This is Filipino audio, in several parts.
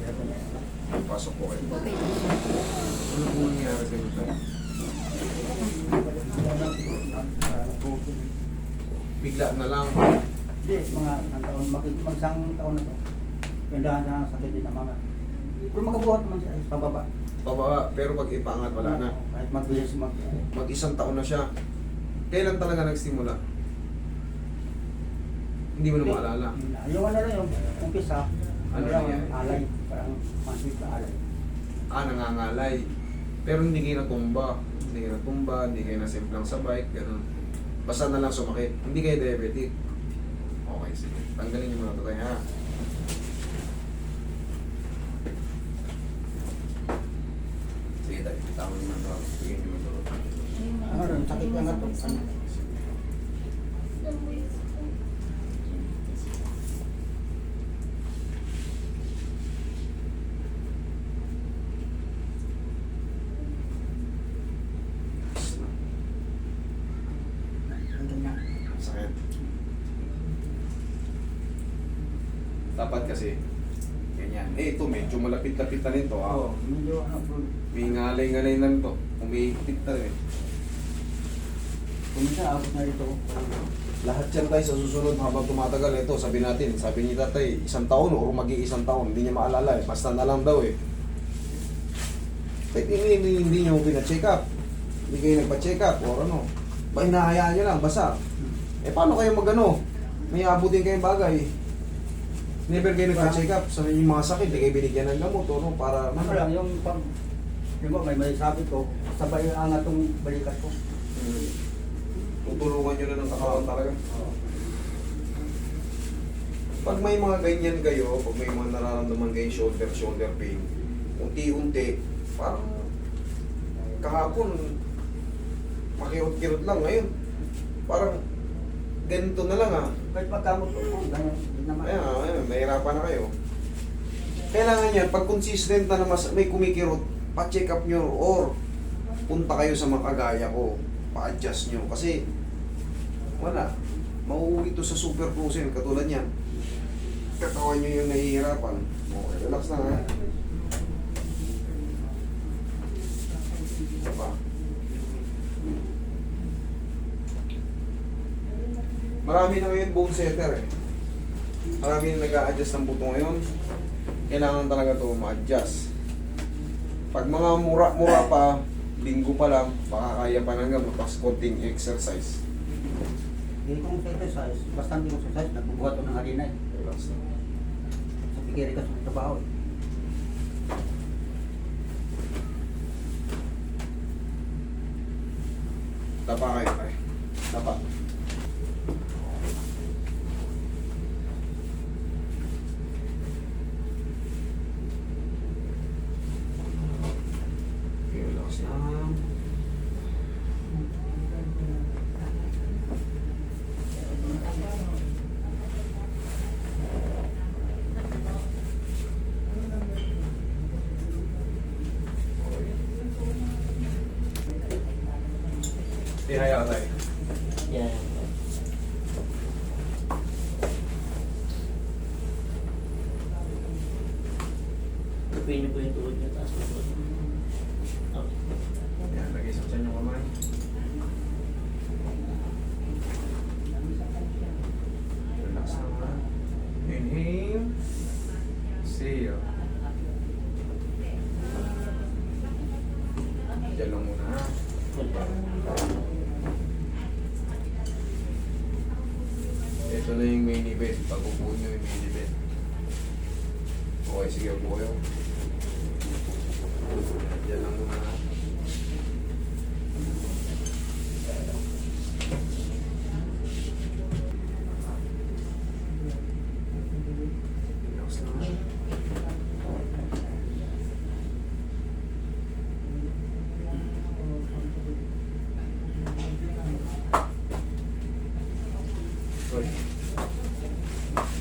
Pasok po kayo. Okay. Ano po nangyari sa inyo tayo? Bigla na lang. Hindi, mga isang taon, mag-isang taon na to. Gandahan sa sakit din ng mga. Pero makabuhat naman siya sa pababa. Pababa, pero pag ipaangat wala na. Kahit mag-bilis, Mag-isang taon na siya. Kailan talaga nagsimula? Hindi mo na maalala. Yung ano na yung umpisa, Ano lang, yan? alay, parang masweet na alay. Nangangalay. Pero hindi kayo natumba. Hindi kayo natumba, hindi kayo nasimplang sa bike, gano'n. Basta na lang sumakit. Hindi kayo diabetic. Okay, sige. Tanggalin yung mga tatay, ha? Sige tayo, bitawan nyo na ito. Bigyan nyo ito. Ano rin, sakit lang ito. Sakit. Dapat kasi, ganyan. Ito medyo malapit-lapit na nito, ha? Oo, medyo ano bro. May ngalay-ngalay na nito. Umihigpit na rin. Kuminsan abot na rito. Lahat yan tayo sa susunod habang tumatagal. Ito, sabi natin, sabi ni tatay, 1 taon o mag-iisang taon. Hindi niya maalala eh. Basta na lang daw eh. Kahit hindi niyo pina-check up. Hindi kayo nagpa-check up or ano. Ba, hinahayaan niyo lang, basa. Eh, paano kayo magano? May abutin kayong bagay. Never kayo nagpa-check up. Sa yung mga sakit, hindi kayo binigyan ng gamot o no, para Ano lang, yung pag, yung may sabi ko, sabay angat tong balikat ko. Tutulungan nyo na ng katawan talaga. Oo. Pag may mga ganyan kayo, pag may mga nararamdaman kayo shoulder pain, unti-unti, parang kahapon, makirot-kirot lang ngayon. Parang ganito na lang Kahit pagkamot ko, ganyan, hindi naman. Ayan, mahirapan na kayo. Kailangan yan, pag consistent na mas may kumikirot, pa-check up nyo or punta kayo sa mga kagaya ko, pa-adjust nyo. Kasi, wala. Mauuwi to sa super cruising, katulad yan. Katawan nyo yung nahihirapan. Okay, relax na ha. Ito pa. Marami na ngayon bone setter eh. Marami na nag-a-adjust ng buto ngayon. Kailangan talaga to ma-adjust. Pag mga mura-mura pa, linggo pa lang, baka kaya pa nang magpas konting exercise. Hindi kong exercise, basta hindi ko exercise, nagbubuhat ko ng harina eh. Relax na. Sa pikiri ka sa trabaho eh. Tapa kayo tayo. Tapa. Okay, relax na. Ihaya tayo. Yeah. Kapin niyo po yung tuhod niyo, taas po po. Okay. Yan, lagay sa tiyan yung kamay. Relax naman. Inhale. Exhale. Diyan lang muna. Full pa. Ito na yung main event. Pag-upo nyo yung main event. Okay, sige po kayo. Diyan lang muna. Relax naman. Uy.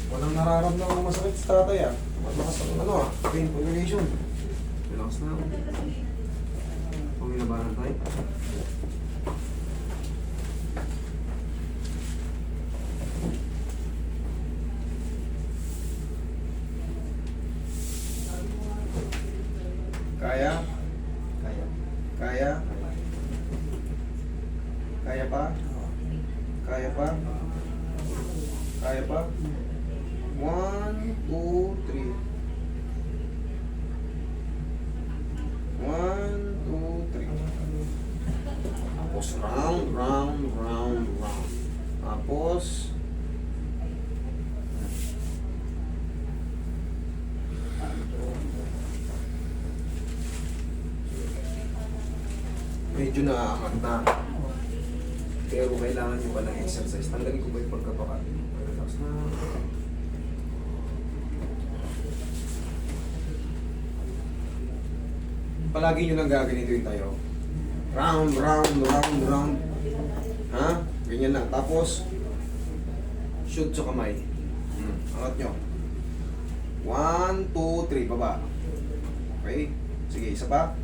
Walang nararamdaman masakit sa tatay Malakas ang pain population. Relax na. Panginabaran tayo. Kaya? Kaya. Kaya? Kaya pa? Kaya pa? Kaya pa? 1, 2, 3. 1, 2, 3. Tapos round, round, round, round. Tapos medyo naaangat na. Pero kailangan nyo pa ng exercise. Tanggalin ko ba yung pagkapakati? Relax na. Palagi nyo lang gaganito yung tayo. Round, round, round, round. Ha? Ganyan lang. Tapos, shoot sa kamay. Angat nyo. 1, 2, 3, baba. Okay? Sige, isa pa.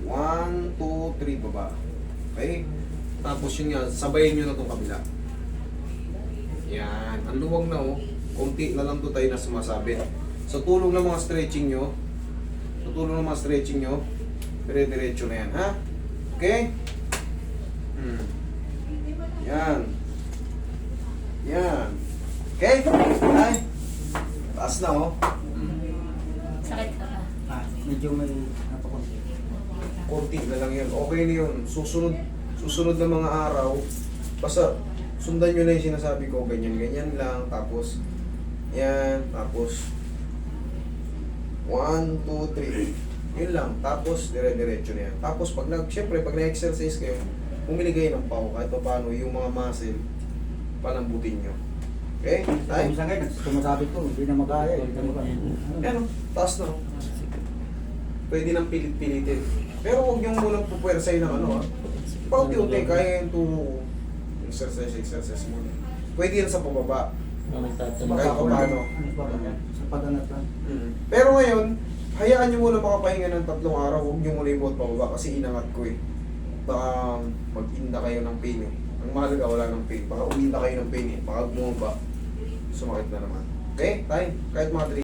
1, 2, 3, baba. Okay? Tapos yun nga, sabayin nyo na itong kabila. Yan. Ang luwag na oh. Kunti na lang to tayo na sumasabit. Sa tulong ng mga stretching nyo, dire-diretso na yan, ha? Okay? Yan. Yan. Okay? Ay. Taas na oh. Sakit ka ba? Medyo may napakunti. Konti na lang yun. Okay na yun. Susunod na mga araw, basta sundan nyo na yung sinasabi ko, ganyan-ganyan lang, tapos, yan, tapos, 1, 2, 3, yun lang, tapos, dire-diretso na yan. Tapos, syempre, pag na-exercise kayo, bumili kayo ng pau, kahit pa paano, yung mga muscle, palambutin nyo. Okay? Tayo? Minsan ngayon, sumasabit ko, hindi na magaya. Yan, taas na. Pwede nang pilit-pilitin. Pero huwag yung munang pupuwersay ng ano, ha? Paunti-unti, kaya yung exercise muna. Pwede yan sa pababa. Kahit pa paano. Sa pag-angat lang. Pero ngayon, hayaan nyo muna makapahinga ng 3 araw, huwag nyo muna ibot pababa kasi inangat ko eh. Baka mag-inda kayo ng pain eh. Ang mahalaga wala ng pain. Baka uminda kayo ng pain eh. Baka bumaba, sumakit na naman. Okay? Tayo, kahit mga 3